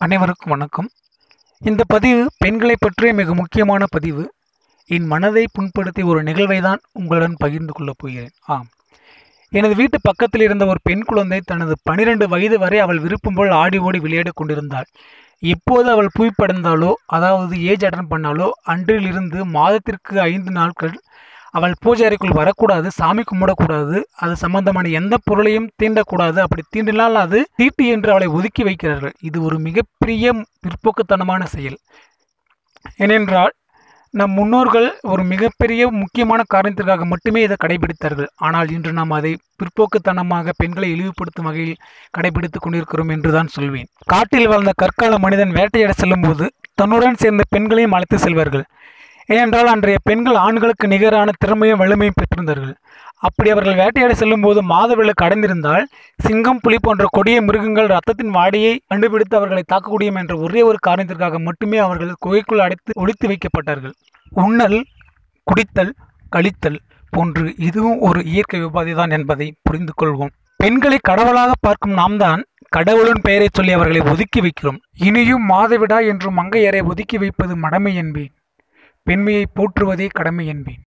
அனைவருக்கும் வணக்கம். இந்த பதிவு பெண்களை பற்றிய மிக முக்கியமான பதிவு. என் மனதை புண்படுத்திய ஒரு நிகழ்வை தான் உங்களுடன் பகிர்ந்து கொள்ளப் போகிறேன். எனது வீட்டு பக்கத்தில் இருந்த ஒரு பெண் குழந்தை தனது 12 வயது வரை அவள் விருப்பம் போல் ஆடி ஓடி விளையாடிக் கொண்டிருந்தாள். எப்போது அவள் புய்ப்படைந்தாலோ, அதாவது ஏஜ் அட்டன் பண்ணாலோ, அன்றிலிருந்து மாதத்திற்கு 5 நாட்கள் அவள் பூஜை அறைக்குள் வரக்கூடாது, சாமி கும்பிடக்கூடாது, அது சம்பந்தமான எந்த பொருளையும் தீண்டக்கூடாது. அப்படி தீண்டினால் அது தீட்டு என்று அவளை ஒதுக்கி வைக்கிறார்கள். இது ஒரு மிகப்பெரிய பிற்போக்குத்தனமான செயல். ஏனென்றால் நம் முன்னோர்கள் ஒரு மிகப்பெரிய முக்கியமான காரணத்திற்காக மட்டுமே இதை கடைபிடித்தார்கள். ஆனால் இன்று நாம் அதை பிற்போக்குத்தனமாக பெண்களை இழிவுபடுத்தும் வகையில் கடைபிடித்துக் கொண்டிருக்கிறோம் என்றுதான் சொல்வேன். காட்டில் வாழ்ந்த கற்கால மனிதன் வேட்டையாட செல்லும் போது தன்னுடன் சேர்ந்த பெண்களையும் அழைத்து செல்வார்கள். ஏனென்றால் அன்றைய பெண்கள் ஆண்களுக்கு நிகரான திறமையும் வலிமையும் பெற்றிருந்தார்கள். அப்படி அவர்கள் வேட்டையாட செல்லும் போது மாதவிலக்கு அடைந்திருந்தால் சிங்கம், புலி போன்ற கொடிய மிருகங்கள் இரத்தத்தின் வாடையை கண்டுபிடித்து அவர்களை தாக்கக்கூடியும் என்ற ஒரே ஒரு காரணத்திற்காக மட்டுமே அவர்கள் குகைக்குள் அடைத்து ஒழித்து வைக்கப்பட்டார்கள். உண்ணல், குடித்தல், கழித்தல் போன்று இதுவும் ஒரு இயற்கை உபாதைதான் என்பதை புரிந்து கொள்வோம். பெண்களை கடவுளாக பார்க்கும் நாம் தான் கடவுளின் பெயரை சொல்லி அவர்களை ஒதுக்கி வைக்கிறோம். இனியும் மாதவிடா என்று மங்கையரை ஒதுக்கி வைப்பது மடமை என்பேன். பெண்மையை போற்றுவதே கடமை என்பேன்.